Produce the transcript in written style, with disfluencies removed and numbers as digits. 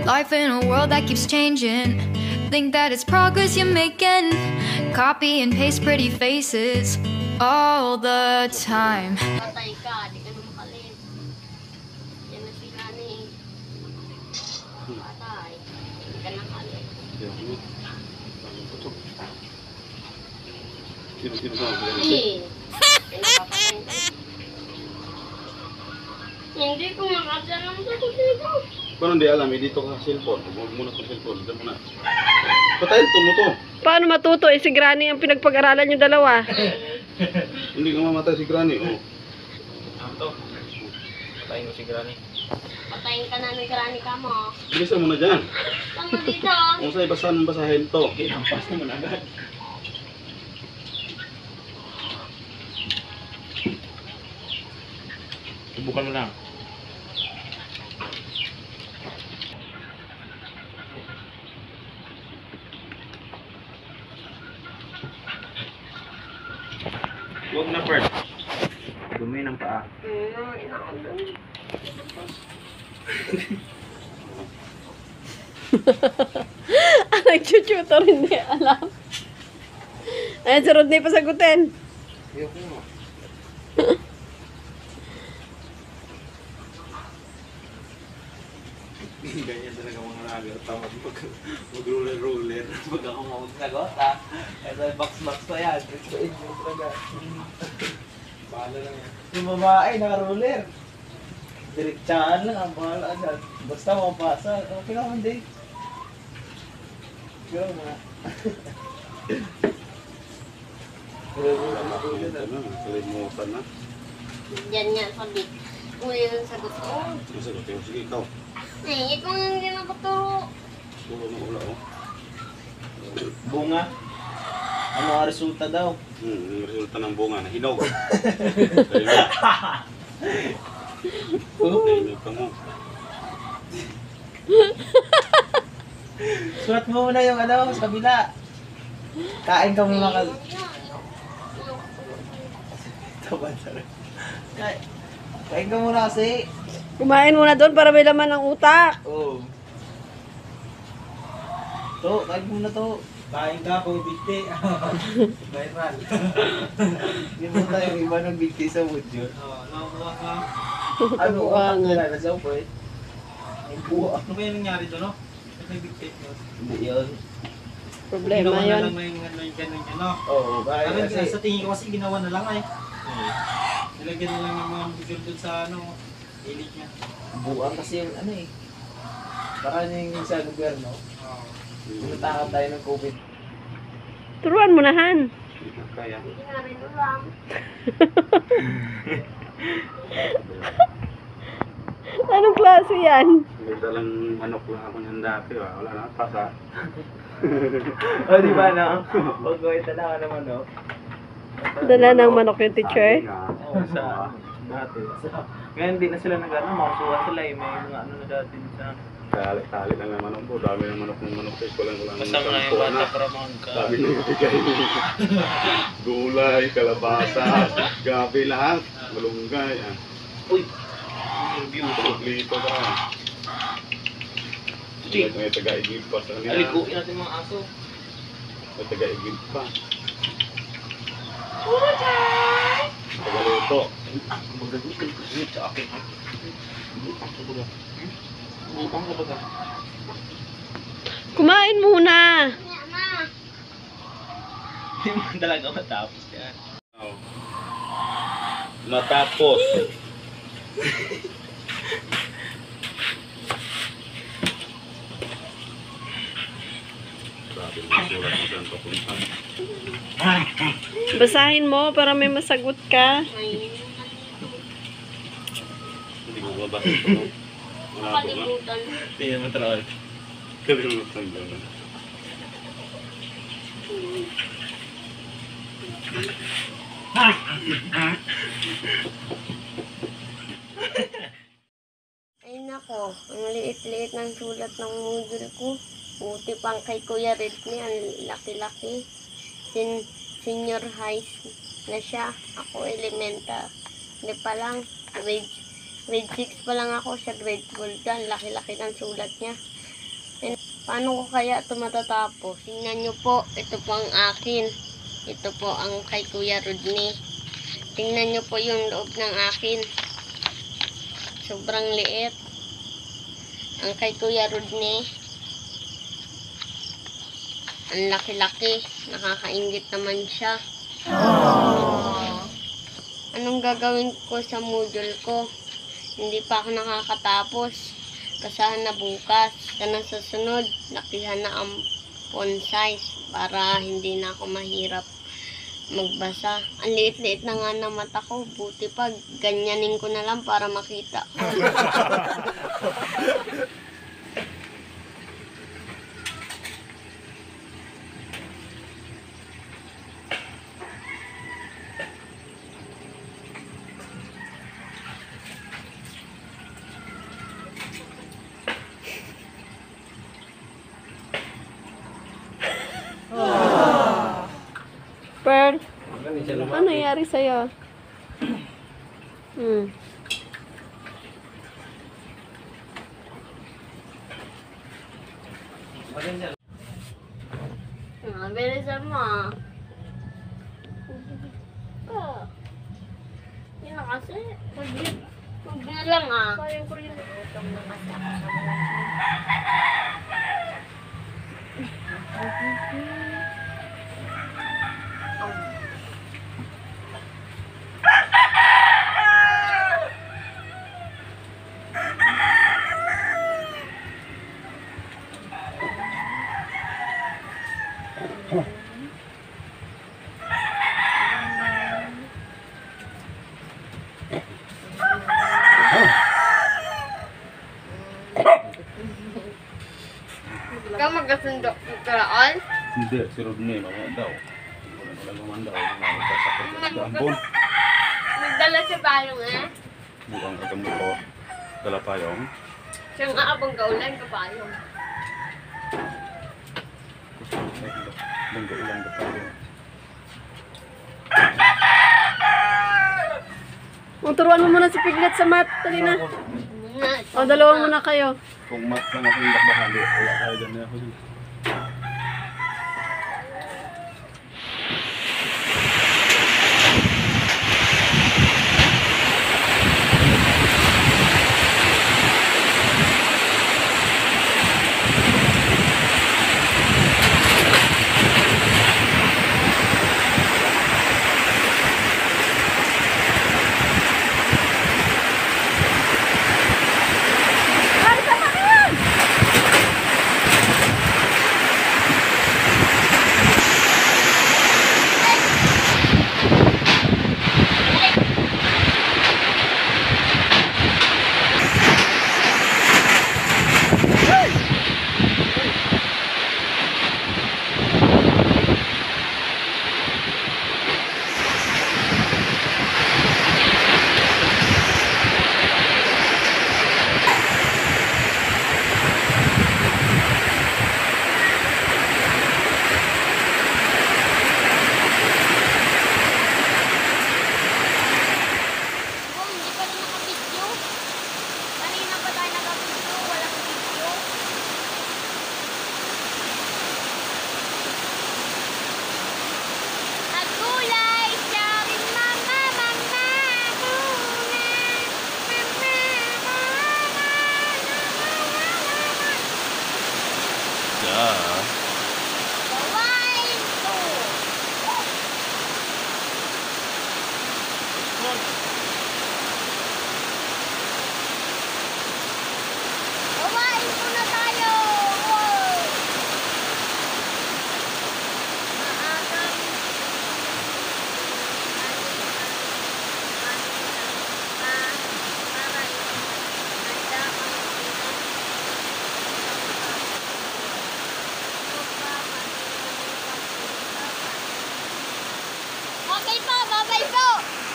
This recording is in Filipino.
Life in a world that keeps changing. Think that it's progress you're making. Copy and paste pretty faces all the time. Patay ka, di ka na makalit. Yan na si Nani. Patay, di ka na makalit. Sino sa mga Pinapapatayin ka. Hindi ko makadyanan sa dito. Paano hindi alam, dito ka sa cellphone. Huwag muna sa cellphone, dito muna. Patayin mo to. Paano matuto? Si Granny ang pinagpag-aralan yung dalawa. Hindi ka mamatay si Granny, oh. Ano to? Patayin mo si Granny. Patayin ka na ng Granny ka mo. Bilisan mo na dyan. Tama dito. Kung sa'yo, basahin to. Okay, nampas naman agad. Subukan mo lang. Huwag na, Bert. Dumi ng paa. Ang nag-tutor, hindi alam. Ayan, si Rodney pasagutin. Ayoko mo. Ganyan talaga mga lager. Tama mag-roller-roller. Pag ako mag-sagot, ha? Ito box-box pa yan. Ito yung talaga. Bahala lang yan. Yung babae, naka-roller. Direktsaan lang, ang bahala agad. Basta mapasa. Okay naman, Dave. Pero nga. Kalimutan na. Yan nga, sabi. Kuya yung sagot ko. Masagot yun. Sige, ikaw. Eh, ikaw yung ginapaturo. Sulo mo ula, oh. Bunga. Ano ang resulta daw? Yung resulta ng bunga na hinog. Hinog ka mo. Sulat mo muna yung ano, sa kabila. Kain ka muna ka. Kain ka muna kasi. Kumain muna doon para may laman ng utak. Oo. To, kain muna to. Kain ka kung bigti. Viral. Hindi mo tayo iba ng bigti sa wood yun. Oo, nakakuha ka. Ano ang nila sa upo eh? Ay buha. Ano ba yung nangyari doon, no? May bigti yun. Hindi yun. Problema Ginawa na yun. lang na yung ganun yun, no? Oo, bakit kasi sa tingin ko kasi ginawa na lang eh. Nilagyan na lang ng mga bigil doon sa ano, ilig niya. Buang kasi yung ano eh. Baka yung sa gobyerno. Pinutakan tayo ng COVID. Turuan mo na, Han. Kaya. Hindi nga rin ulam. Anong klase yan? May dalang manok lang ako niyang dati, wala na pasa. O di ba no? Huwag ko itala ka naman no? Dala ng manok yung teacher. Oo, sa dati. Ngayon hindi na sila nag-ano, makasuha sila eh. May mga ano na dati sa... Tali lang ng manok po, dami ng manok sa eskwela ko lang. Basta mo na yung bata para magka... Sabi niya bigay gulay, kalabasa, gabi lahat, malunggay. Uy! Beautiful. Lito ka. May taga-igib pa sa kanila. Alikuin natin mga aso. May taga-igib pa. Taga-luto. Magagawin sa akin. Bukang ka ba? Kumain muna. Yan na. Hindi mo talaga matapos yan. Matapos. Grabe mo sulat mo saan papunta. Basahin mo para may masagot ka. Hindi ko mabasa ito. Kalimutan. Tingnan mo talaga. Kalimutan ko. Ay nako, ang liit-liit ng sulat ng module ko. Buti pang kay Kuya Redney, ang laki-laki. Senior high na siya. Ako elementary pa lang. Grade 6 pa lang ako, siya grade 12 ka. Ang laki-laki ng sulat niya. Paano ko kaya ito matatapos? Tingnan nyo po, ito po ang akin. Ito po ang kay Kuya Rodney. Tingnan nyo po yung loob ng akin. Sobrang liit. Ang kay Kuya Rodney. Ang laki-laki. Nakakaingit naman siya. Anong gagawin ko sa module ko? Hindi pa ako nakakatapos. Kasahan na bukas. Sana sa sunod, lakihan na ang font size para hindi na ako mahirap magbasa. Ang liit-liit na nga ng mata ko. Buti pa, ganyanin ko na lang para makita ko. Pearl, ano nangyari sa'yo? Bilisan mo. Oh. Yun na kasi. Huwag na lang Kayang ko rin. Utong na kasi ako sa Ikaw magkasundo karaan? Hindi, si Rodney, mamaya daw. Wala naman daw. Magkasakit sa ambon. Nagdala siya payong Mukhang kagamot ko. Kalapayong. Siyang aabang kaulan ka payong. Bangga ulang kapayong. Turuan mo muna si Piglet sa mat. Dali na. O, dalawa muna kayo. Kung mat lang ako yung lakbahali, wala tayo dyan na ako dyan.